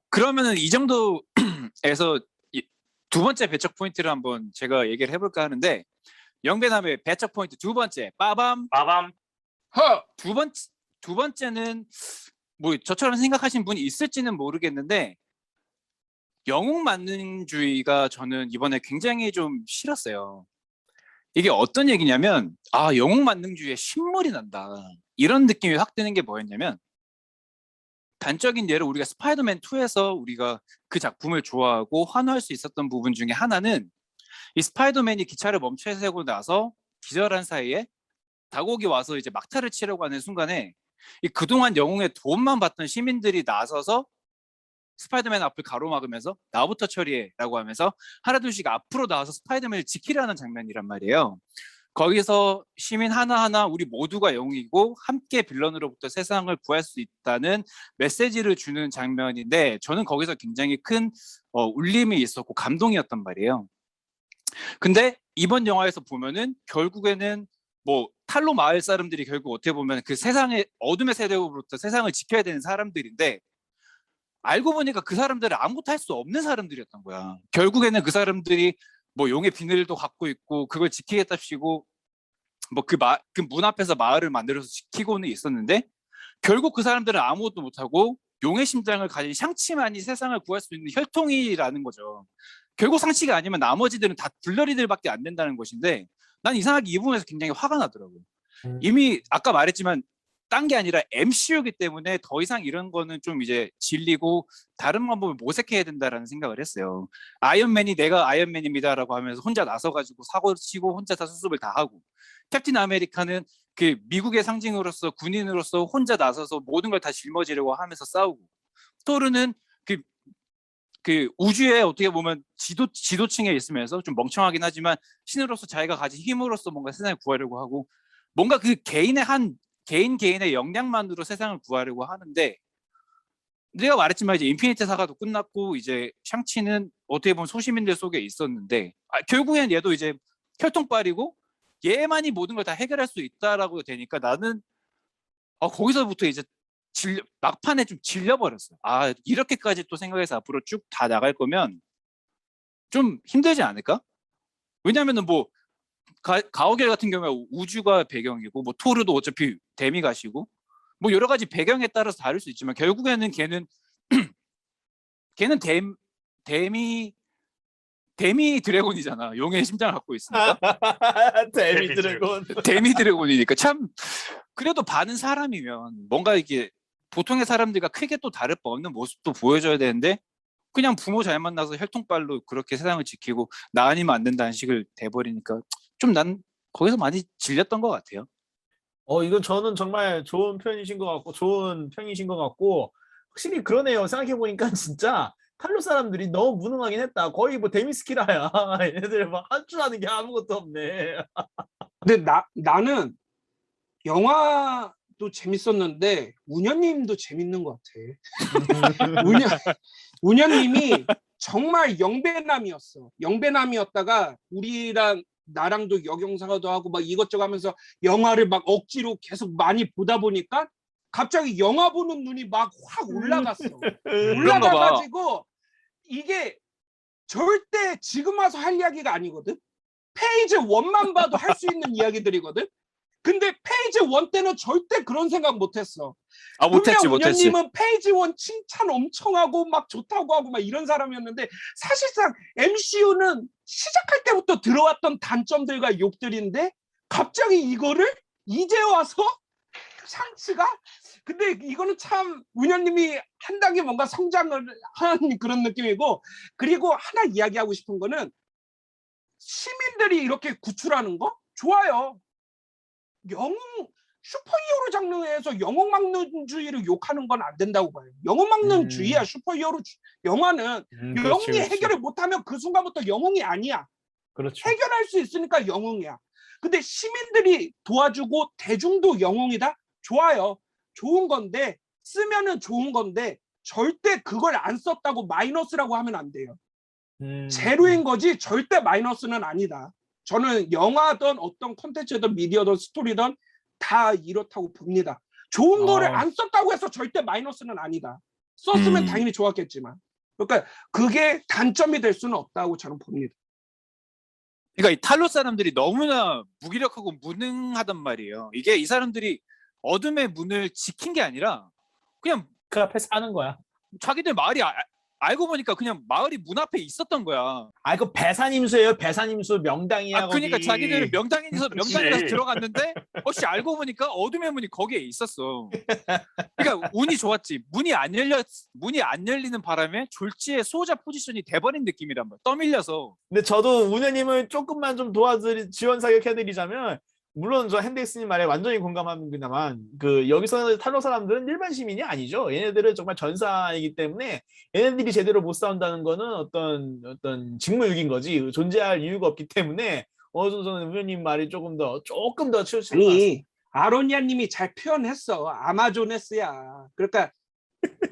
그러면은 이 정도에서 두 번째 배척 포인트를 한번 제가 얘기를 해볼까 하는데, 영배남의 배척 포인트 두 번째, 빠밤. 빠밤. 두 번째는 뭐 저처럼 생각하신 분이 있을지는 모르겠는데, 영웅 만능주의가 저는 이번에 굉장히 좀 싫었어요. 이게 어떤 얘기냐면, 영웅 만능주의에 신물이 난다, 이런 느낌이 확 드는 게 뭐였냐면, 단적인 예로 우리가 스파이더맨 2에서 우리가 그 작품을 좋아하고 환호할 수 있었던 부분 중에 하나는, 이 스파이더맨이 기차를 멈춰 세우고 나서 기절한 사이에 다곡이 와서 이제 막타를 치려고 하는 순간에, 이 그동안 영웅의 도움만 받던 시민들이 나서서 스파이더맨 앞을 가로막으면서 나부터 처리해라고 하면서 하나둘씩 앞으로 나와서 스파이더맨을 지키려는 장면이란 말이에요. 거기서 시민 하나하나 우리 모두가 영웅이고 함께 빌런으로부터 세상을 구할 수 있다는 메시지를 주는 장면인데, 저는 거기서 굉장히 큰 울림이 있었고 감동이었단 말이에요. 근데 이번 영화에서 보면은 결국에는 뭐 탈로 마을 사람들이 결국 어떻게 보면 그 세상의 어둠의 세력으로부터 세상을 지켜야 되는 사람들인데, 알고 보니까 그 사람들은 아무것도 할 수 없는 사람들이었던 거야. 결국에는 그 사람들이 뭐 용의 비늘도 갖고 있고 그걸 지키겠답시고 뭐 그 문 앞에서 마을을 만들어서 지키고는 있었는데, 결국 그 사람들은 아무것도 못하고 용의 심장을 가진 샹치만이 세상을 구할 수 있는 혈통이라는 거죠. 결국 상치가 아니면 나머지들은 다 불러리들밖에 안 된다는 것인데, 난 이상하게 이 부분에서 굉장히 화가 나더라고요. 이미 아까 말했지만 딴 게 아니라 MCU이기 때문에 더 이상 이런 거는 좀 이제 질리고 다른 방법을 모색해야 된다라는 생각을 했어요. 아이언맨이 내가 아이언맨입니다라고 하면서 혼자 나서가지고 사고 치고 혼자 다 수습을 다 하고, 캡틴 아메리카는 그 미국의 상징으로서 군인으로서 혼자 나서서 모든 걸 다 짊어지려고 하면서 싸우고, 토르는 그 우주에 어떻게 보면 지도층에 있으면서 좀 멍청하긴 하지만 신으로서 자기가 가진 힘으로써 뭔가 세상을 구하려고 하고, 뭔가 그 개인의 역량만으로 세상을 구하려고 하는데, 내가 말했지만 이제 인피니트 사가도 끝났고 이제 샹치는 어떻게 보면 소시민들 속에 있었는데, 결국엔 얘도 이제 혈통빨이고 얘만이 모든 걸 다 해결할 수 있다라고 되니까 나는 거기서부터 이제 막판에 좀 질려버렸어요. 이렇게까지 또 생각해서 앞으로 쭉 다 나갈 거면 좀 힘들지 않을까? 왜냐면은 뭐 가오갤 같은 경우에 우주가 배경이고, 뭐 토르도 어차피 데미 가시고, 뭐 여러 가지 배경에 따라서 다를 수 있지만 결국에는 걔는 데미 드래곤이잖아. 용의 심장을 갖고 있으니까. 데미 드래곤. 데미 드래곤이니까 참, 그래도 반은 사람이면 뭔가 이게 보통의 사람들과 크게 또 다를 바 없는 모습도 보여줘야 되는데, 그냥 부모 잘 만나서 혈통빨로 그렇게 세상을 지키고 나 아니면 안 된다는 식을 돼버리니까 좀 난 거기서 많이 질렸던 것 같아요. 이건 저는 정말 좋은 표현이신 것 같고 좋은 평이신 것 같고, 확실히 그러네요. 생각해보니까 진짜 탈로 사람들이 너무 무능하긴 했다. 거의 뭐 데미스키라야. 얘네들 막 할 줄 아는 게 아무것도 없네. 근데 나는 영화도 재밌었는데 운현님도 재밌는 것 같아. 운현님이 정말 영배남이었어. 영배남이었다가 우리랑 나랑도 역영상도 하고 막 이것저것 하면서 영화를 막 억지로 계속 많이 보다 보니까 갑자기 영화 보는 눈이 막 확 올라갔어. 올라가가지고 이게 절대 지금 와서 할 이야기가 아니거든. 페이지 1만 봐도 할 수 있는 이야기들이거든. 근데 페이지 1 때는 절대 그런 생각 못했어. 못했지. 운현님은 페이지 1 칭찬 엄청 하고 막 좋다고 하고 막 이런 사람이었는데, 사실상 MCU는 시작할 때부터 들어왔던 단점들과 욕들인데 갑자기 이거를 이제 와서 샹치가, 근데 이거는 참 운현님이 한 단계 뭔가 성장을 한 그런 느낌이고, 그리고 하나 이야기하고 싶은 거는 시민들이 이렇게 구출하는 거 좋아요. 영웅 슈퍼히어로 장르에서 영웅 막론주의를 욕하는 건 안 된다고 봐요. 영웅 막론주의야. 슈퍼히어로 영화는 영웅이 해결을 못하면 그 순간부터 영웅이 아니야. 그렇죠. 해결할 수 있으니까 영웅이야. 근데 시민들이 도와주고 대중도 영웅이다? 좋아요. 좋은 건데, 쓰면은 좋은 건데 절대 그걸 안 썼다고 마이너스라고 하면 안 돼요. 제로인 거지 절대 마이너스는 아니다. 저는 영화든 어떤 콘텐츠든 미디어든 스토리든 다 이렇다고 봅니다. 좋은 거를 안 썼다고 해서 절대 마이너스는 아니다. 썼으면 당연히 좋았겠지만. 그러니까 그게 단점이 될 수는 없다고 저는 봅니다. 그러니까 이 탈로 사람들이 너무나 무기력하고 무능하단 말이에요. 이게 이 사람들이 어둠의 문을 지킨 게 아니라 그냥 그 앞에 사는 거야. 자기들 마을이 알고 보니까 그냥 마을이 문 앞에 있었던 거야. 아, 그 배산임수예요. 배산임수 명당이야. 그러니까 거기. 자기들은 명당에서 그치. 들어갔는데 혹시 알고 보니까 어둠의 문이 거기에 있었어. 그러니까 운이 좋았지. 문이 안 열리는 바람에 졸지에 수호자 포지션이 돼버린 느낌이란 말이야. 떠밀려서. 근데 저도 운영님을 조금만 좀 지원 사격해드리자면, 물론 저 핸드엑스님 말에 완전히 공감합니다만, 그 여기서 탈로 사람들은 일반 시민이 아니죠. 얘네들은 정말 전사이기 때문에 얘네들이 제대로 못 싸운다는 거는 어떤 직무유기인 거지. 존재할 이유가 없기 때문에 어느 정도 저는 운영님 말이 조금 더 치우치는 것 같습니다. 아니 아로니아님이 잘 표현했어. 아마조네스야. 그러니까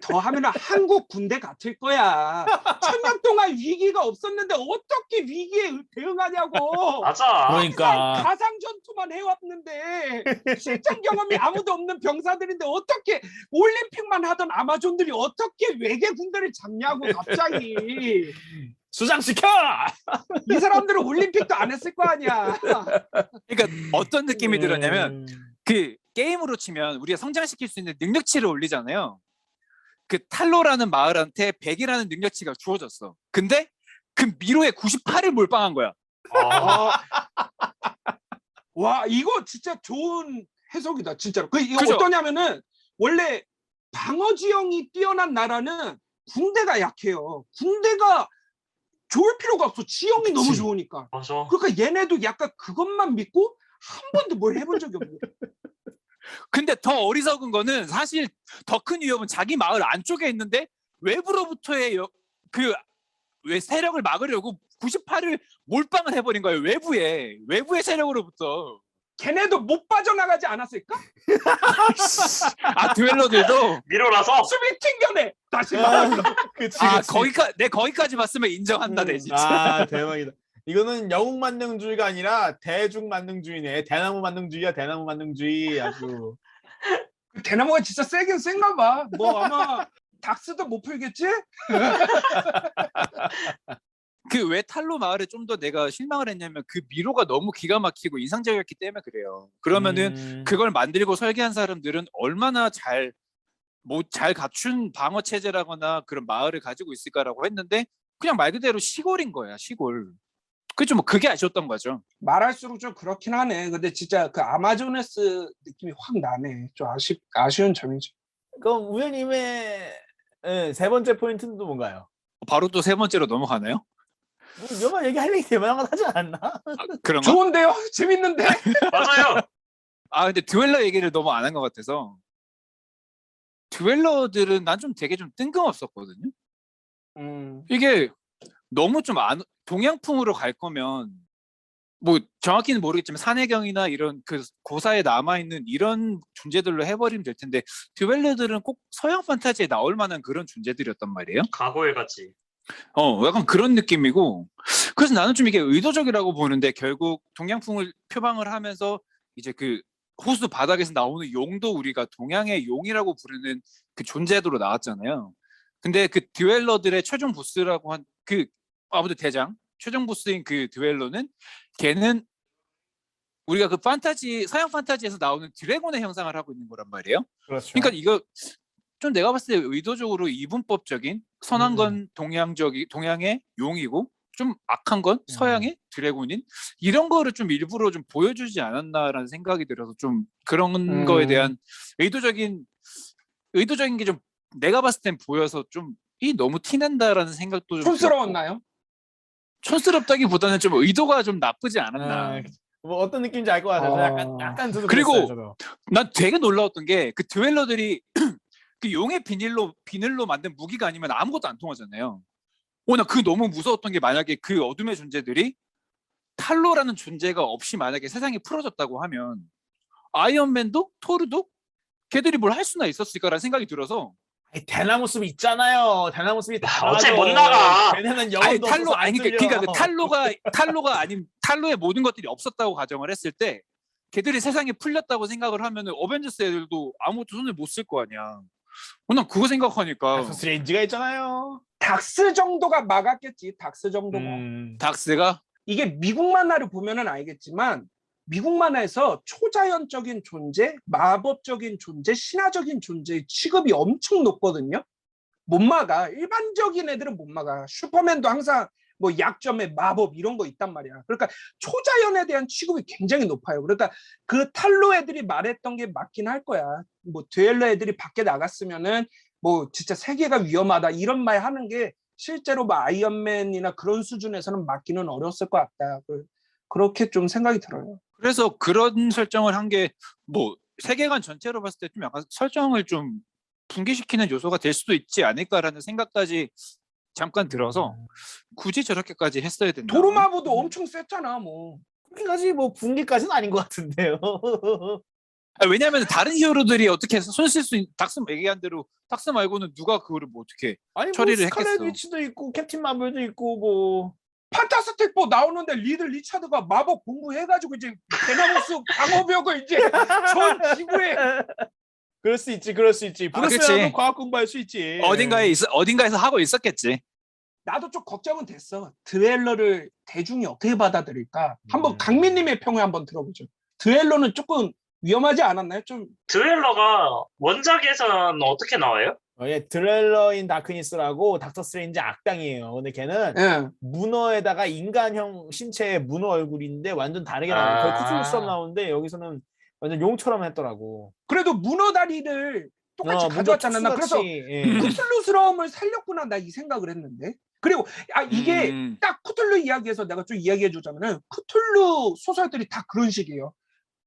더 하면 한국 군대 같을 거야. 1000년 동안 위기가 없었는데 어떻게 위기에 대응하냐고. 맞아. 그러니까 가상 전투만 해왔는데 실전 경험이 아무도 없는 병사들인데 어떻게 올림픽만 하던 아마존들이 어떻게 외계 군대를 잡냐고 갑자기. 수장시켜! 이 사람들은 올림픽도 안 했을 거 아니야. 그러니까 어떤 느낌이 들었냐면 그 게임으로 치면 우리가 성장시킬 수 있는 능력치를 올리잖아요. 그 탈로라는 마을한테 100이라는 능력치가 주어졌어. 근데 그 미로에 98을 몰빵한 거야. 아, 와 이거 진짜 좋은 해석이다 진짜로. 이거 그죠? 어떠냐면은 원래 방어 지형이 뛰어난 나라는 군대가 약해요. 군대가 좋을 필요가 없어. 지형이 너무 그치. 좋으니까. 맞아. 그러니까 얘네도 약간 그것만 믿고 한 번도 뭘 해본 적이 없는 거야. 근데 더 어리석은 거는 사실 더 큰 위협은 자기 마을 안쪽에 있는데 외부로부터의 왜 세력을 막으려고 98을 몰빵을 해버린 거예요. 외부의 세력으로부터. 걔네도 못 빠져나가지 않았을까? 듀엘러들도 미로라서. 수비 튕겨내. 다시 말하면. 그치. 거기까지 봤으면 인정한다 내 진짜. 아, 대박이다. 이거는 영웅 만능주의가 아니라 대중 만능주의네. 대나무 만능주의야, 대나무 만능주의. 아주. 대나무가 진짜 세긴 센가 봐. 뭐 아마 닥스도 못 풀겠지? 그 왜 탈로 마을에 좀 더 내가 실망을 했냐면 그 미로가 너무 기가 막히고 인상적이었기 때문에 그래요. 그러면은 그걸 만들고 설계한 사람들은 얼마나 잘 갖춘 방어 체제라거나 그런 마을을 가지고 있을까라고 했는데 그냥 말 그대로 시골인 거야, 시골. 그죠, 뭐 그게 아쉬웠던 거죠. 말할수록 좀 그렇긴 하네. 근데 진짜 그 아마조네스 느낌이 확 나네. 좀 아쉬운 점이죠. 그럼 우현님의 세 번째 포인트는 또 뭔가요? 바로 또 세 번째로 넘어가나요? 영화 얘기할 얘기 대만한 하지 않나? 그런가? 좋은데요? 재밌는데? 맞아요. 근데 듀엘러 얘기를 너무 안 한 것 같아서 듀엘러들은 난 좀 되게 좀 뜬금없었거든요. 이게 너무 좀 동양풍으로 갈 거면 뭐 정확히는 모르겠지만 산해경이나 이런 그 고사에 남아있는 이런 존재들로 해버리면 될 텐데 듀엘러들은 꼭 서양 판타지에 나올 만한 그런 존재들이었단 말이에요. 각오해 갔지. 약간 그런 느낌이고 그래서 나는 좀 이게 의도적이라고 보는데 결국 동양풍을 표방을 하면서 이제 그 호수 바닥에서 나오는 용도 우리가 동양의 용이라고 부르는 그 존재도로 나왔잖아요. 근데 그 듀엘러들의 최종 보스라고 한 그 아무튼 대장 최종 보스인 그 듀엘러는 걔는 우리가 그 서양 판타지에서 나오는 드래곤의 형상을 하고 있는 거란 말이에요. 그렇죠. 그러니까 이거 좀 내가 봤을 때 의도적으로 이분법적인 선한 건 동양의 용이고 좀 악한 건 서양의 드래곤인 이런 거를 좀 일부러 좀 보여주지 않았나라는 생각이 들어서 좀 그런 거에 대한 의도적인 게 좀 내가 봤을 땐 보여서 좀 너무 티낸다라는 생각도 좀 촌스러웠나요? 촌스럽다기보다는 좀 의도가 좀 나쁘지 않았나. 뭐 어떤 느낌인지 알 것 같아요. 약간 저도 그리고 그랬어요, 저도. 난 되게 놀라웠던 게 그 듀엘러들이 그 용의 비늘로 만든 무기가 아니면 아무것도 안 통하잖아요. 나 그거 너무 무서웠던 게 만약에 그 어둠의 존재들이 탈로라는 존재가 없이 만약에 세상이 풀어졌다고 하면 아이언맨도 토르도 걔들이 뭘 할 수나 있었을까라는 생각이 들어서 대나무 숲 있잖아요. 대나무 숲이 다 어차피 나가죠. 못 나가. 걔네는 아니 영혼도 탈로 없어서 안 아니 뚫려. 그러니까 그 탈로가 아닌 탈로의 모든 것들이 없었다고 가정을 했을 때 걔들이 세상에 풀렸다고 생각을 하면은 어벤져스 애들도 아무것도 손을 못 쓸 거 아니야. 난 그거 생각하니까 닥터 스트레인지가 있잖아요. 닥스 정도가 막았겠지. 닥스 정도가. 닥스가 이게 미국 만화를 보면은 알겠지만 미국 만화에서 초자연적인 존재, 마법적인 존재, 신화적인 존재의 취급이 엄청 높거든요. 못 막아. 일반적인 애들은 못 막아. 슈퍼맨도 항상 뭐 약점에 마법 이런 거 있단 말이야. 그러니까 초자연에 대한 취급이 굉장히 높아요. 그러니까 그 탈로 애들이 말했던 게 맞긴 할 거야. 뭐 듀엘러 애들이 밖에 나갔으면은 뭐 진짜 세계가 위험하다 이런 말 하는 게 실제로 뭐 아이언맨이나 그런 수준에서는 맞기는 어려웠을 것 같다. 그렇게 좀 생각이 들어요. 그래서 그런 설정을 한 게 뭐 세계관 전체로 봤을 때 좀 약간 설정을 좀 붕괴시키는 요소가 될 수도 있지 않을까라는 생각까지 잠깐 들어서 굳이 저렇게까지 했어야 된다. 도루마부도 엄청 셌잖아 뭐. 그렇게까지 뭐 분기까지는 아닌 것 같은데요. 왜냐하면 다른 히어로들이 어떻게 해서 손 쓸 수 있는 닥스 얘기한 대로 닥스 말고는 누가 그거를 뭐 어떻게 아니 뭐 처리를 스칼렛 했겠어. 위치도 있고 캡틴 마블도 있고 뭐 판타스틱 4 나오는데 리들 리차드가 마법 공부해가지고 이제 베나무스 방어벽을 이제 전 지구에 그럴 수 있지, 그럴 수 있지. 그치. 브루스라도 과학 공부할 수 있지. 어딘가에서 하고 있었겠지. 나도 좀 걱정은 됐어. 드웰러를 대중이 어떻게 받아들일까? 한번 음. 강민님의 평을 한번 들어보죠. 드웰러는 조금 위험하지 않았나요? 좀 드웰러가 원작에서는 어떻게 나와요? 예, 드렐러인 다크니스라고 닥터 스트레인지 악당이에요. 근데 걔는 예. 문어에다가 인간형 신체의 문어 얼굴인데 완전 다르게 나와요. 거의 쿠툴루스처럼 나오는데 여기서는 완전 용처럼 했더라고. 그래도 문어 다리를 똑같이 문어 가져왔잖아. 나 그래서 툭툭같이, 예. 쿠툴루스러움을 살렸구나 나 이 생각을 했는데. 그리고 이게 딱 쿠툴루 이야기에서 내가 좀 이야기해 주자면은 쿠툴루 소설들이 다 그런 식이에요.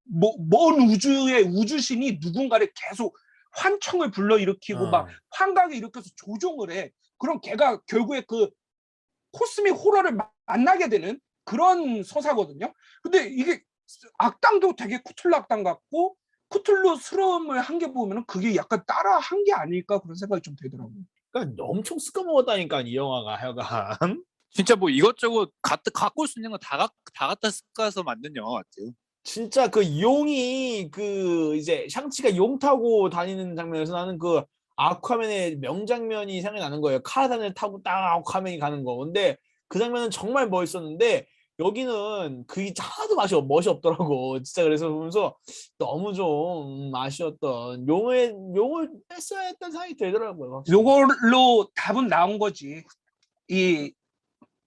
먼 우주의 우주신이 누군가를 계속 환청을 불러일으키고 막 환각을 일으켜서 조종을 해. 그럼 걔가 결국에 그 코스믹 호러를 만나게 되는 그런 서사거든요. 근데 이게 악당도 되게 쿠툴루 악당 같고 쿠툴루스러움을 한 게 보면은 그게 약간 따라 한 게 아닐까 그런 생각이 좀 되더라고요. 그러니까 엄청 쓰까먹었다니까 이 영화가 하여간. 진짜 뭐 이것저것 갖고 올 수 있는 거 다 갖다 섞어서 만든 영화 같아요. 진짜 그 용이 그 이제 샹치가 용 타고 다니는 장면에서 나는 그 아쿠아맨의 명장면이 생각나는 거예요. 카라단을 타고 딱 아쿠아맨이 가는 거. 근데 그 장면은 정말 멋있었는데 여기는 그게 하나도 멋이 없더라고. 진짜 그래서 보면서 너무 좀 아쉬웠던 용을 뺐어야 했던 생각이 들더라고요. 확실히. 요걸로 답은 나온 거지. 이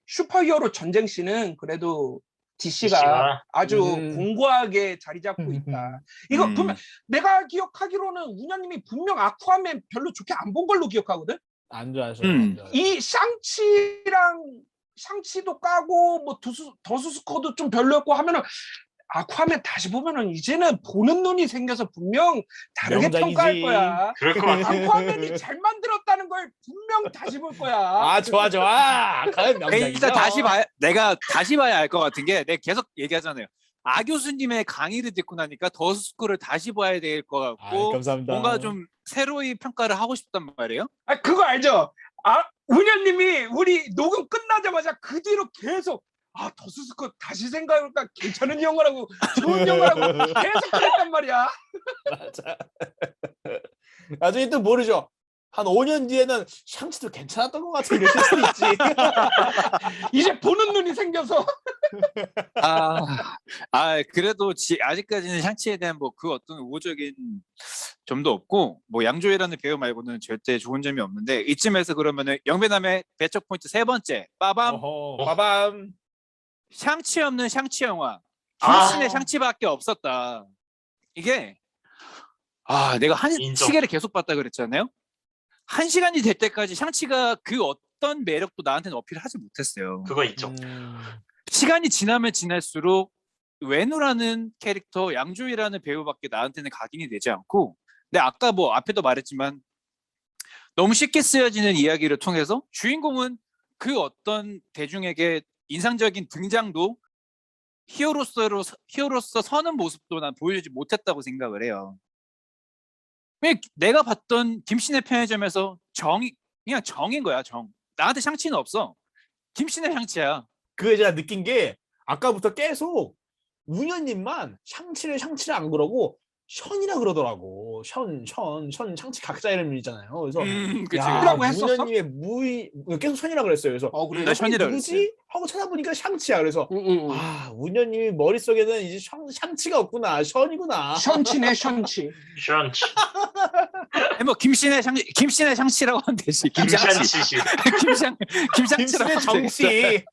슈퍼히어로 전쟁 씬은 그래도 DC가 아주 공고하게 자리 잡고 있다. 이거 분명 내가 기억하기로는 운영님이 분명 아쿠아맨 별로 좋게 안 본 걸로 기억하거든. 안 좋아하셔요. 이 샹치도 까고 뭐 더수스커도 좀 별로였고 하면은 아쿠아맨 다시 보면은 이제는 보는 눈이 생겨서 분명 다르게 명작이지. 평가할 거야. 그럴 것 같아. 아쿠아맨이 잘 만들었다는 걸 분명 다시 볼 거야. 아 좋아. 아쿠아맨 명작이죠. 일단 내가 다시 봐야 알 것 같은 게 내가 계속 얘기하잖아요. 아 교수님의 강의를 듣고 나니까 더스쿨을 다시 봐야 될 것 같고 감사합니다. 뭔가 좀 새로이 평가를 하고 싶단 말이에요. 그거 알죠? 운현님이 우리 녹음 끝나자마자 그 뒤로 계속 더스스커 다시 생각해볼까 괜찮은 영화라고 좋은 영화라고 계속 그랬단 말이야. 맞아. 나중에 또 모르죠. 한 5년 뒤에는 샹치도 괜찮았던 것 같아 이러실 수도 있지. 이제 보는 눈이 생겨서. 그래도 아직까지는 샹치에 대한 뭐 그 어떤 우호적인 점도 없고 뭐 양조위라는 배우 말고는 절대 좋은 점이 없는데 이쯤에서 그러면은 영배남의 배척 포인트 세 번째 빠밤. 빠밤. 샹치 없는 샹치 영화. 김신의 샹치밖에 없었다. 이게 내가 시계를 계속 봤다 그랬잖아요. 1시간이 될 때까지 샹치가 그 어떤 매력도 나한테는 어필하지 못했어요. 그거 있죠. 시간이 지나면 지날수록 웨누라는 캐릭터, 양조위라는 배우밖에 나한테는 각인이 되지 않고 근데 아까 뭐 앞에도 말했지만 너무 쉽게 쓰여지는 이야기를 통해서 주인공은 그 어떤 대중에게 인상적인 등장도 히어로서 서는 모습도 난 보여주지 못했다고 생각을 해요. 내가 봤던 김신의 편의점에서 그냥 정인 거야. 나한테 샹치는 없어. 김신의 샹치야. 그게 제가 느낀 게 아까부터 계속 운현님만 샹치를 안 그러고 션이라 그러더라고. 션 샹치 각자 이름이잖아요. 그래서 그치. 야, 션이라고 했었어? 문현님의 무의 계속 션이라 그랬어요. 그래서 그래. 나 션이라 누구지? 하고 찾아보니까 샹치야. 그래서 응. 아, 문현님이 머릿속에는 이제 샹치가 없구나. 션이구나. 션치네 션치. 션치. 아니, 뭐 김신의 샹치라고 하면 되지. 김샹치. 김샨치. 김샹치라고 김신의 하면 되겠다. 정치.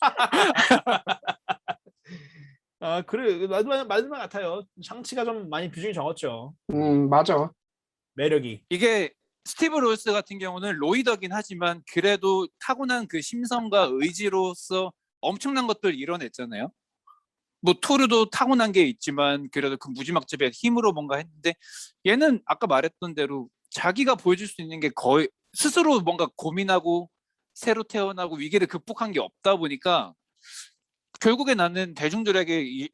아, 그래. 맞는 말 같아요. 샹치가 좀 많이 비중이 적었죠. 맞아. 매력이. 이게 스티브 로스 같은 경우는 로이더긴 하지만 그래도 타고난 그 심성과 의지로서 엄청난 것들 이뤄냈잖아요. 뭐 토르도 타고난 게 있지만 그래도 그 무지막지의 힘으로 뭔가 했는데 얘는 아까 말했던 대로 자기가 보여줄 수 있는 게 거의 스스로 뭔가 고민하고 새로 태어나고 위기를 극복한 게 없다 보니까 결국에 나는 대중들에게 이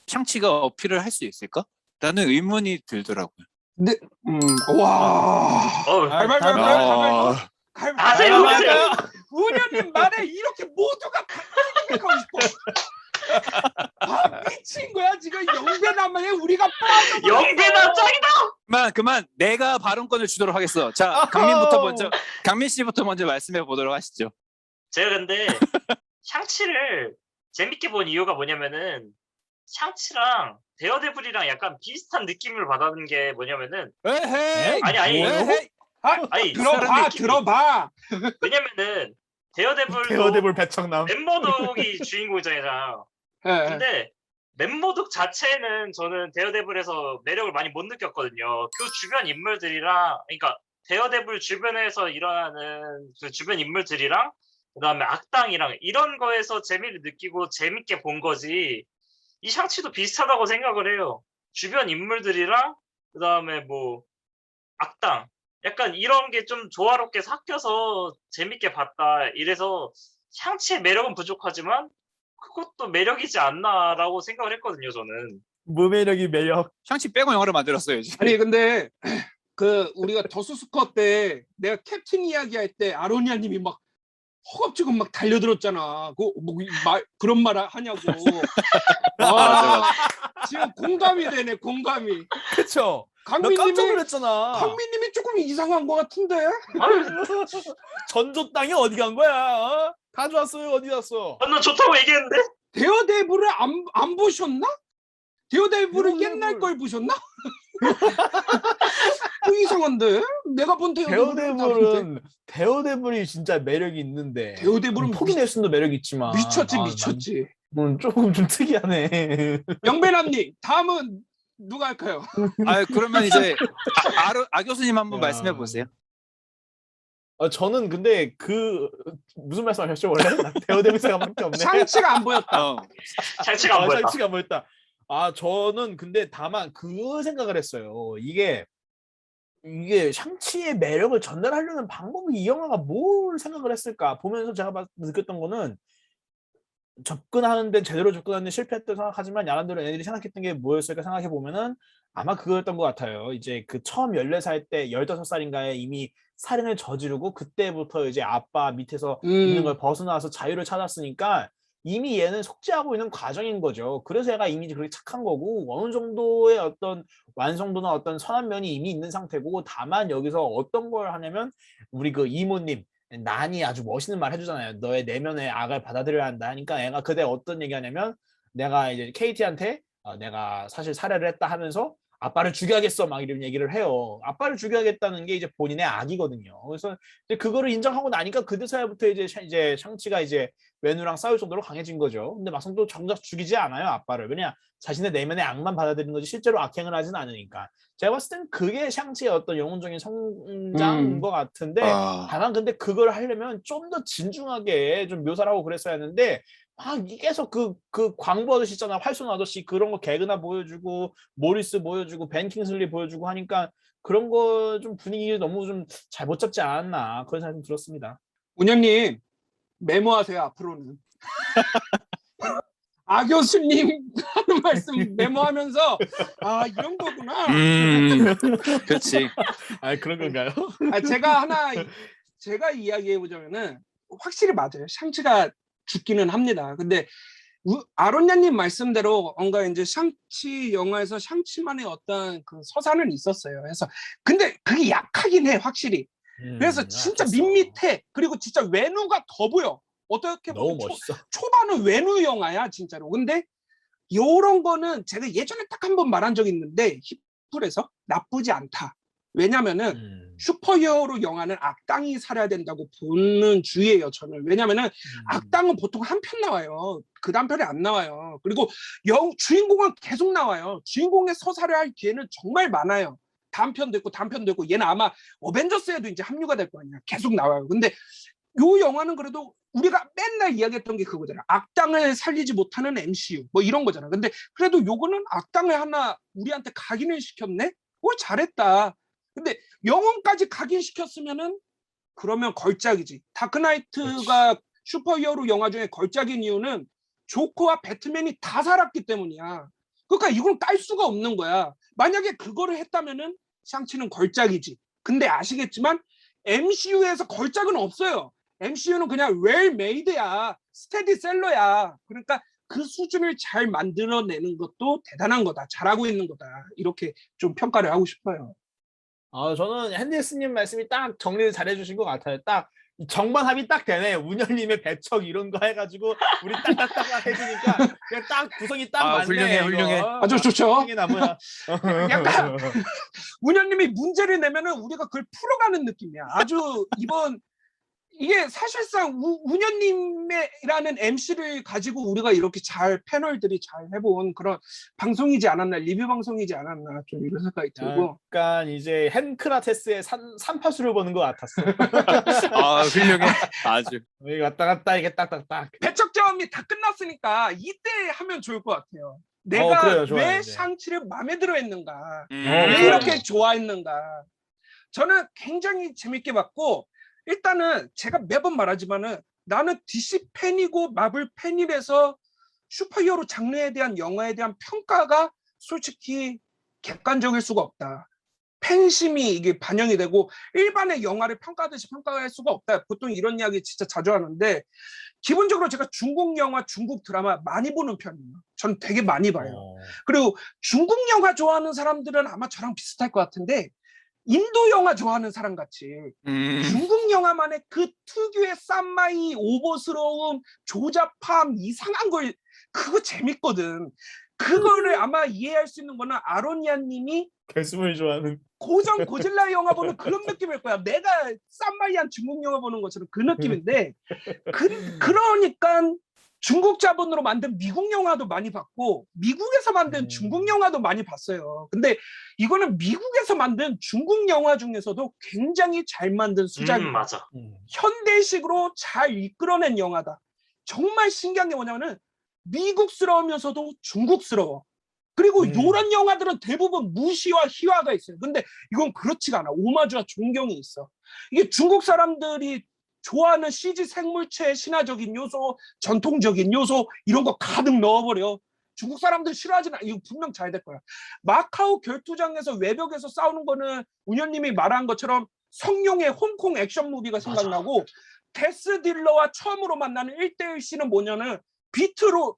샹치가 어필을 할 수 있을까? 라는 의문이 들더라고요. 근데 와. 아, 아세요? 우녀님 말에 이렇게 모두가 같이 생각하고 싶어. 미친 거야 지금 영배나마에 우리가 빠져. 영배나 짱이다. 그만 내가 발언권을 주도록 하겠어. 자, 강민 씨부터 먼저 말씀해 보도록 하시죠. 제가 근데 샹치를 재밌게 본 이유가 뭐냐면은 샹치랑 데어데블이랑 약간 비슷한 느낌을 받았는 게 뭐냐면은 에헤이. 아니 에헤이. 아니 들어봐. 왜냐면은 데어데블도 데어데블 배청남. 멤버독이 주인공이잖아요. 근데 멤버독 자체는 저는 데어데블에서 매력을 많이 못 느꼈거든요. 그 주변 인물들이랑 그러니까 데어데블 주변에서 일어나는 그 주변 인물들이랑 그다음에 악당이랑 이런 거에서 재미를 느끼고 재밌게 본 거지. 이 샹치도 비슷하다고 생각을 해요. 주변 인물들이랑 그다음에 뭐 악당 약간 이런 게 좀 조화롭게 섞여서 재밌게 봤다. 이래서 샹치의 매력은 부족하지만 그것도 매력이지 않나라고 생각을 했거든요. 저는. 무매력이 매력. 샹치 빼고 영화를 만들었어요. 이제. 아니 근데 그 우리가 더수스커 때 내가 캡틴 이야기할 때 아로니아님이 막 허겁지겁 막 달려들었잖아. 그런 말 하냐고. 맞아. 지금 공감이 되네. 공감이. 그쵸? 나 깜짝 강민님이 놀랐잖아. 조금 이상한 것 같은데. 전조 땅이 어디 간 거야? 어? 가져왔어요. 어디 갔어? 나 좋다고 얘기했는데. 데어데블을 안 보셨나? 데어데블을 데어데블. 옛날 걸 보셨나? 이상한데? 내가 본 데어데블이 진짜 매력이 있는데. 데어데블은 포기 넬슨도 매력이 있지만. 미쳤지. 조금 좀 특이하네. 영배남님 다음은 누가 할까요? 그러면 이제 아 교수님 한번 야. 말씀해 보세요. 저는 근데 무슨 말씀하셨죠 원래? 데어데블 생각밖에 없네. 샹치가 안 보였다. 샹치가 안 보였다. 샹치가 안 보였다. 저는 근데 다만 그 생각을 했어요. 이게 샹치의 매력을 전달하려는 방법이 이 영화가 뭘 생각을 했을까? 보면서 제가 느꼈던 거는 제대로 접근하는데 실패했다고 생각하지만 야간대로 애들이 생각했던 게 뭐였을까 생각해 보면은 아마 그거였던 것 같아요. 이제 그 처음 14살 때 15살인가에 이미 살인을 저지르고 그때부터 이제 아빠 밑에서 있는 걸 벗어나서 자유를 찾았으니까 이미 얘는 속죄하고 있는 과정인 거죠. 그래서 얘가 이미 그렇게 착한 거고 어느 정도의 어떤 완성도나 어떤 선한 면이 이미 있는 상태고 다만 여기서 어떤 걸 하냐면 우리 그 이모님 난이 아주 멋있는 말 해주잖아요. 너의 내면의 악을 받아들여야 한다 하니까 애가 그때 어떤 얘기하냐면 내가 이제 케이티한테 내가 사실 살해를 했다 하면서 아빠를 죽여야겠어 막 이런 얘기를 해요. 아빠를 죽여야겠다는 게 이제 본인의 악이거든요. 그래서 이제 그거를 인정하고 나니까 그때서야부터 이제 샹치가 이제 웨누랑 싸울 정도로 강해진 거죠. 근데 막상 또 정작 죽이지 않아요 아빠를. 왜냐 자신의 내면의 악만 받아들이는 거지 실제로 악행을 하진 않으니까. 제가 봤을 땐 그게 샹치의 어떤 영혼적인 성장인 것 같은데 다만 근데 그걸 하려면 좀 더 진중하게 좀 묘사를 하고 그랬어야 했는데 계속 그 광부 아저씨 있잖아. 활손 아저씨 그런 거 개그나 보여주고 모리스 보여주고 벤 킹슬리 보여주고 하니까 그런 거 좀 분위기 너무 좀 잘 못 잡지 않았나 그런 생각이 좀 들었습니다. 운영님 메모하세요 앞으로는. 아 교수님 하는 말씀 메모하면서 이런 거구나. 그렇지. 그런 건가요? 제가 이야기해 보자면은 확실히 맞아요. 샹치가 죽기는 합니다. 근데 아론야님 말씀대로 뭔가 이제 샹치 영화에서 샹치만의 어떤 그 서사는 있었어요. 그래서 근데 그게 약하긴 해 확실히. 그래서 진짜 알겠어. 밋밋해. 그리고 진짜 외누가 더 보여. 어떻게 너무 보면 멋있어. 초반은 외누 영화야 진짜로. 근데 요런 거는 제가 예전에 딱 한 번 말한 적이 있는데 히플에서 나쁘지 않다. 왜냐면은 슈퍼히어로 영화는 악당이 살아야 된다고 보는 주의예요 저는. 왜냐면은 악당은 보통 한 편 나와요. 그 다음 편에 안 나와요. 그리고 주인공은 계속 나와요. 주인공의 서사를 할 기회는 정말 많아요. 다음 편도 있고 다음 편도 있고 얘는 아마 어벤져스에도 이제 합류가 될 거 아니야. 계속 나와요. 근데 요 영화는 그래도 우리가 맨날 이야기했던 게 그거잖아. 악당을 살리지 못하는 MCU 뭐 이런 거잖아. 근데 그래도 요거는 악당을 하나 우리한테 각인을 시켰네? 잘했다. 근데 영혼까지 각인시켰으면은 그러면 걸작이지. 다크나이트가 슈퍼히어로 영화 중에 걸작인 이유는 조커와 배트맨이 다 살았기 때문이야. 그러니까 이건 깔 수가 없는 거야. 만약에 그거를 했다면은 샹치는 걸작이지. 근데 아시겠지만 MCU에서 걸작은 없어요. MCU는 그냥 웰메이드야. 스테디셀러야. 그러니까 그 수준을 잘 만들어내는 것도 대단한 거다. 잘하고 있는 거다. 이렇게 좀 평가를 하고 싶어요. 저는 핸디스님 말씀이 딱 정리를 잘 해주신 것 같아요. 딱이 정반합이 딱 되네. 운현님의 배척 이런 거 해가지고 우리 딱딱딱 해주니까 그냥 딱 구성이 딱 맞네. 훌륭해, 이거. 훌륭해. 아주 좋죠. 훌륭해, 나무야. 약간 운현님이 문제를 내면은 우리가 그걸 풀어가는 느낌이야. 아주 이게 사실상 운현님이라는 MC를 가지고 우리가 이렇게 패널들이 잘 해본 그런 방송이지 않았나, 리뷰 방송이지 않았나, 좀 이런 생각이 들고. 약간 이제 헨크라테스의 삼파수를 보는 것 같았어. 훌륭해. 아주. 여기 왔다 갔다 이게 딱딱딱. 배척 자음이 다 끝났으니까 이때 하면 좋을 것 같아요. 내가 그래요, 좋아요, 왜 이제. 샹치를 마음에 들어 했는가, 좋아요. 왜 이렇게 좋아했는가. 저는 굉장히 재밌게 봤고, 일단은 제가 매번 말하지만은 나는 DC 팬이고 마블 팬이라서 슈퍼히어로 장르에 대한 영화에 대한 평가가 솔직히 객관적일 수가 없다. 팬심이 이게 반영이 되고 일반의 영화를 평가하듯이 평가할 수가 없다. 보통 이런 이야기 진짜 자주 하는데 기본적으로 제가 중국 영화, 중국 드라마 많이 보는 편이에요. 전 되게 많이 봐요. 그리고 중국 영화 좋아하는 사람들은 아마 저랑 비슷할 것 같은데 인도 영화 좋아하는 사람 같이 중국 영화만의 그 특유의 쌈마이, 오버스러움, 조잡함, 이상한 걸 그거 재밌거든. 그거를 아마 이해할 수 있는 거는 아로니아님이 개수물 좋아하는. 고전 고질라 영화 보는 그런 느낌일 거야. 내가 쌈마이한 중국 영화 보는 것처럼 그 느낌인데 그러니까 중국 자본으로 만든 미국 영화도 많이 봤고 미국에서 만든 중국 영화도 많이 봤어요. 근데 이거는 미국에서 만든 중국 영화 중에서도 굉장히 잘 만든 수작이에요. 맞아. 현대식으로 잘 이끌어낸 영화다. 정말 신기한 게 뭐냐면은 미국스러우면서도 중국스러워. 그리고 이런 영화들은 대부분 무시와 희화가 있어요. 근데 이건 그렇지가 않아. 오마주와 존경이 있어. 이게 중국 사람들이 좋아하는 CG 생물체의 신화적인 요소, 전통적인 요소 이런 거 가득 넣어버려. 중국 사람들 싫어하진 않아. 이거 분명 잘 될 거야. 마카오 결투장에서 외벽에서 싸우는 거는 운현님이 말한 것처럼 성룡의 홍콩 액션 무비가 생각나고 데스 딜러와 처음으로 만나는 1대1 씬은 뭐냐면 빛으로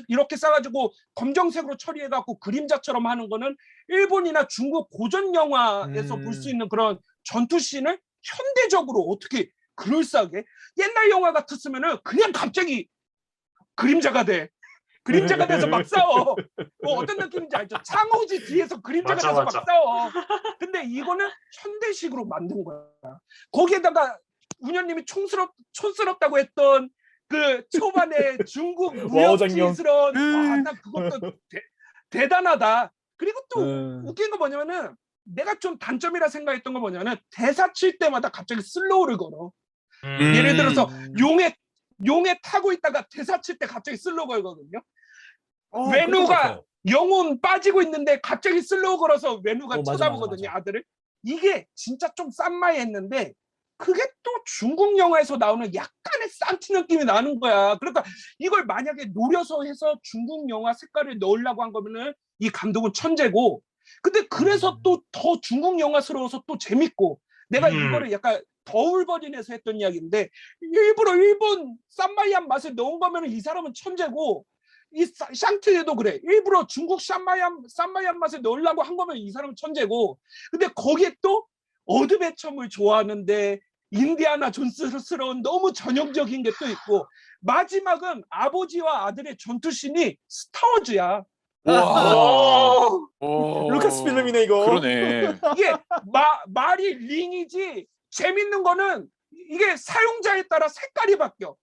이렇게 싸가지고 검정색으로 처리해갖고 그림자처럼 하는 거는 일본이나 중국 고전 영화에서 볼 수 있는 그런 전투 씬을 현대적으로 어떻게 그럴싸하게 옛날 영화 같았으면은 그냥 갑자기 그림자가 돼서 막 싸워. 어떤 느낌인지 알죠? 창호지 뒤에서 그림자가 맞아, 돼서 맞아. 막 싸워. 근데 이거는 현대식으로 만든 거야. 거기에다가 운현님이 촌스럽다고 했던 그 초반에 중국 와우장룡. 무협지스러운 난 그것도 대단하다. 그리고 또 웃긴 거 뭐냐면은 내가 좀 단점이라 생각했던 거 뭐냐면 대사 칠 때마다 갑자기 슬로우를 걸어. 예를 들어서 용에 타고 있다가 대사 칠 때 갑자기 슬로우 걸거든요. 외누가 영혼 빠지고 있는데 갑자기 슬로우 걸어서 외누가 쳐다보거든요. 맞아. 아들을. 이게 진짜 좀 쌈마이했는데 그게 또 중국 영화에서 나오는 약간의 쌈티 느낌이 나는 거야. 그러니까 이걸 만약에 노려서 해서 중국 영화 색깔을 넣으려고 한 거면은 이 감독은 천재고 근데 그래서 또 더 중국 영화스러워서 또 재밌고 내가 이거를 약간 더 울버린에서 했던 이야기인데 일부러 일본 쌈마이안 맛을 넣은 거면 이 사람은 천재고 이 샹트에도 그래. 일부러 중국 쌈마이안 맛을 넣으려고 한 거면 이 사람은 천재고 근데 거기에 또 어드벤처물 좋아하는데 인디아나 존스스러운 너무 전형적인 게 또 있고 마지막은 아버지와 아들의 전투씬이 스타워즈야. 와. 루카스 필름이네 이거. 그러네. 이게 말이 링이지 재밌는 거는 이게 사용자에 따라 색깔이 바뀌어.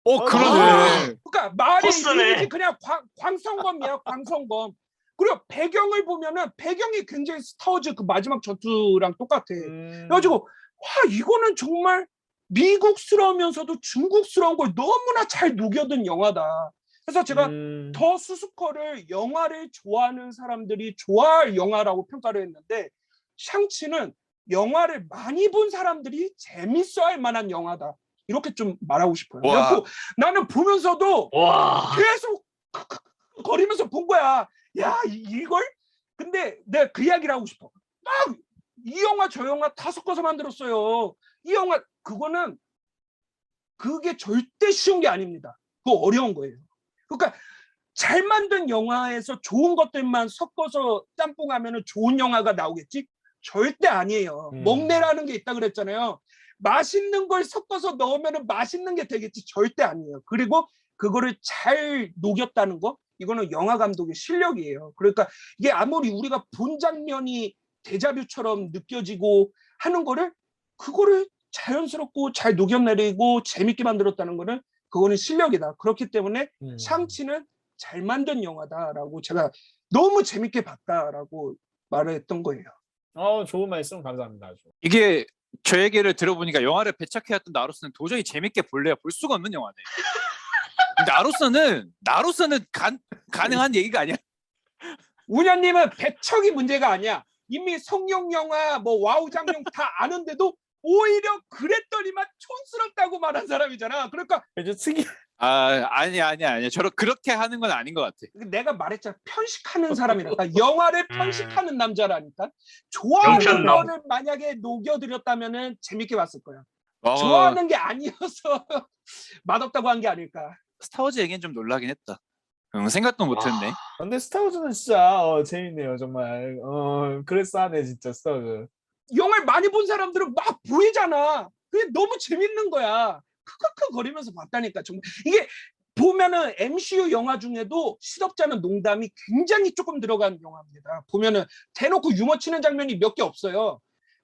그러네. 그러니까 말이 포스네. 링이지 그냥 광선검이야 광선검. 그리고 배경을 보면은 배경이 굉장히 스타워즈 그 마지막 전투랑 똑같아. 그래가지고 와 이거는 정말 미국스러우면서도 중국스러운 걸 너무나 잘 녹여든 영화다. 그래서 제가 더 수수커를 영화를 좋아하는 사람들이 좋아할 영화라고 평가를 했는데 샹치는 영화를 많이 본 사람들이 재밌어할 만한 영화다. 이렇게 좀 말하고 싶어요. 와. 그래갖고 나는 보면서도 와. 계속 거리면서 본 거야. 야 이걸? 근데 내가 그 이야기를 하고 싶어. 막 이 영화 저 영화 다 섞어서 만들었어요. 이 영화 그거는 그게 절대 쉬운 게 아닙니다. 그거 어려운 거예요. 그러니까 잘 만든 영화에서 좋은 것들만 섞어서 짬뽕하면 좋은 영화가 나오겠지? 절대 아니에요. 먹내라는 게 있다 그랬잖아요. 맛있는 걸 섞어서 넣으면 맛있는 게 되겠지? 절대 아니에요. 그리고 그거를 잘 녹였다는 거? 이거는 영화 감독의 실력이에요. 그러니까 이게 아무리 우리가 본 장면이 데자뷰처럼 느껴지고 하는 거를 그거를 자연스럽고 잘 녹여내리고 재밌게 만들었다는 거는 그거는 실력이다. 그렇기 때문에 샹치는 잘 만든 영화다라고 제가 너무 재밌게 봤다라고 말했던 거예요. 좋은 말씀 감사합니다. 아주. 이게 저 얘기를 들어보니까 영화를 배척해왔던 나로서는 도저히 재밌게 볼래야 볼 수가 없는 영화네. 나로서는 가능한 얘기가 아니야. 운현님은 배척이 문제가 아니야. 이미 성룡 영화 뭐 와우 장면 다 아는데도 오히려 그랬더니만 촌스럽다고 말한 사람이잖아. 그러니까 이제 특이. 아니야. 그렇게 하는 건 아닌 것 같아. 내가 말했잖아. 편식하는 사람이라니까. 영화를 편식하는 남자라니까. 좋아하는 영편남. 거를 만약에 녹여드렸다면은 재밌게 봤을 거야. 어, 좋아하는 게 아니어서 맛없다고 한 게 아닐까. 스타워즈 얘기는 좀 놀라긴 했다. 생각도 못했네. 근데 스타워즈는 진짜 재밌네요 정말. 그럴싸하네 진짜 스타워즈. 영화를 많이 본 사람들은 막 보이잖아. 그게 너무 재밌는 거야. 크크크 거리면서 봤다니까. 정말 이게 보면은 MCU 영화 중에도 실업자는 농담이 굉장히 조금 들어간 영화입니다. 보면은 대놓고 유머 치는 장면이 몇 개 없어요.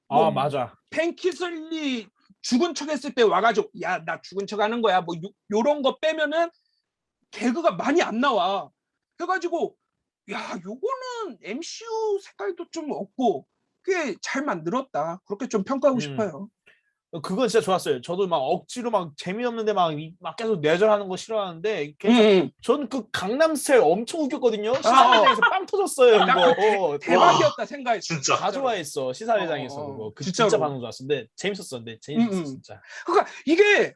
뭐 맞아. 펜키슬리 죽은 척 했을 때 와가지고 야 나 죽은 척 하는 거야 뭐 요런 거 빼면은 개그가 많이 안 나와. 그래가지고 야 요거는 MCU 색깔도 좀 없고 꽤 잘 만들었다. 그렇게 좀 평가하고 싶어요. 그건 진짜 좋았어요. 저도 막 억지로 막 재미없는데 막 계속 뇌절하는 거 싫어하는데 저는 그 강남 스타일 엄청 웃겼거든요. 시사회장에서 빵 터졌어요 이거. 대박이었다 생각했어. 진짜. 다 좋아했어 시사회장에서 그거. 진짜로. 진짜 반응 좋았어. 근데 재밌었어. 진짜. 그러니까 이게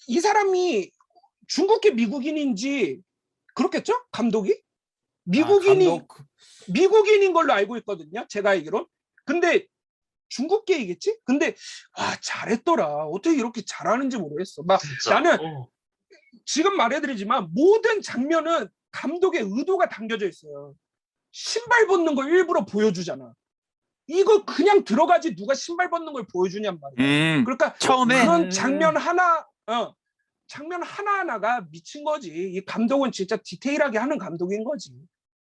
이 사람이 중국계 미국인인지 그렇겠죠? 감독이? 미국인인 걸로 알고 있거든요. 제가 알기로. 근데 중국계이겠지? 근데 와 잘했더라. 어떻게 이렇게 잘하는지 모르겠어. 막 진짜. 나는 지금 말해드리지만 모든 장면은 감독의 의도가 담겨져 있어요. 신발 벗는 걸 일부러 보여주잖아. 이거 그냥 들어가지 누가 신발 벗는 걸 보여주냔 말이야. 그러니까 처음에 그런 장면 하나하나가 미친 거지. 이 감독은 진짜 디테일하게 하는 감독인 거지.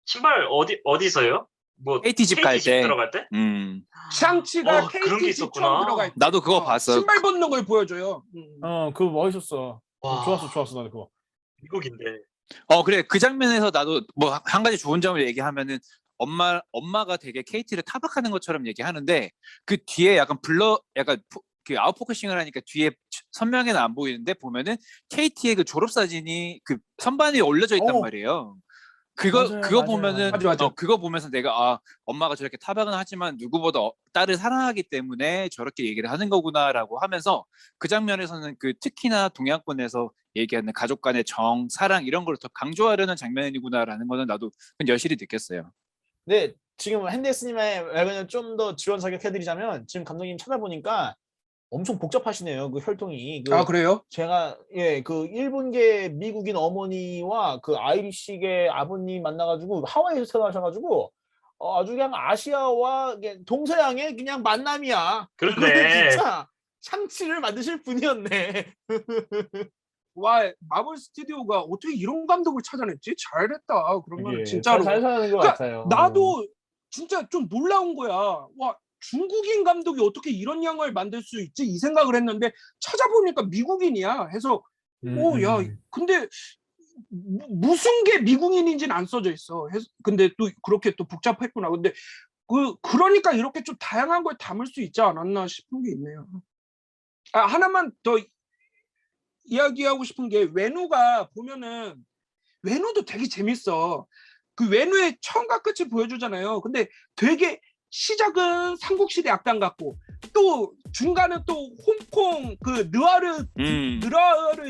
신발 어디서요? 뭐 KT 집 갈 때. 들어갈 때? 샹치가 그런 게 KT 집 있었구나. 처음 들어갈 때 나도 그거 봤어. 신발 벗는 걸 보여줘요. 그거 멋있었어. 와. 좋았어 나도 그거. 미국인데. 그래. 그 장면에서 나도 뭐 한 가지 좋은 점을 얘기하면은 엄마가 되게 KT를 타박하는 것처럼 얘기하는데 그 뒤에 약간 그 아웃포커싱을 하니까 뒤에 선명히는 안 보이는데 보면은 KT의 그 졸업 사진이 그 선반에 올려져 있단 말이에요. 그거 보면은 맞아. 그거 보면서 내가 엄마가 저렇게 타박은 하지만 누구보다 딸을 사랑하기 때문에 저렇게 얘기를 하는 거구나라고 하면서 그 장면에서는 그 특히나 동양권에서 얘기하는 가족 간의 정, 사랑 이런 걸 더 강조하려는 장면이구나라는 거는 나도 여실히 느꼈어요. 네, 지금 핸데스님의 의견을 좀 더 지원 사격해드리자면 지금 감독님 찾아보니까 엄청 복잡하시네요. 그 혈통이. 아 그래요? 제가 그 일본계 미국인 어머니와 그 아이리시계 아버님 만나가지고 하와이에서 태어나셔가지고 아주 그냥 아시아와 동서양의 그냥 만남이야. 그런데 이거는 진짜 참치를 만드실 분이었네. 와 마블 스튜디오가 어떻게 이런 감독을 찾아냈지? 잘했다. 그러면 이게 진짜로. 잘 사는 것 그러니까 같아요. 나도 진짜 좀 놀라운 거야. 와 중국인 감독이 어떻게 이런 영화를 만들 수 있지? 이 생각을 했는데 찾아보니까 미국인이야. 해서 야 근데 무슨 게 미국인인지는 안 써져 있어. 근데 또 그렇게 또 복잡했구나. 근데 그러니까 이렇게 좀 다양한 걸 담을 수 있지 않았나 싶은 게 있네요. 하나만 더 이야기하고 싶은 게 외노가 보면은 외노도 되게 재밌어. 그 외노의 처음과 끝을 보여주잖아요. 근데 되게 시작은 삼국시대 악당 같고 또 중간은 또 홍콩 그 느와르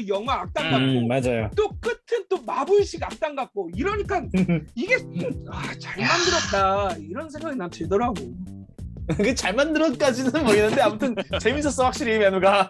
영화 악당 같고 맞아요. 또 끝은 또 마블식 악당 같고 이러니까 이게 잘 만들었다 이런 생각이 난 들더라고. 그 잘 만들었까지는 모르겠는데 아무튼 재밌었어 확실히 메뉴가.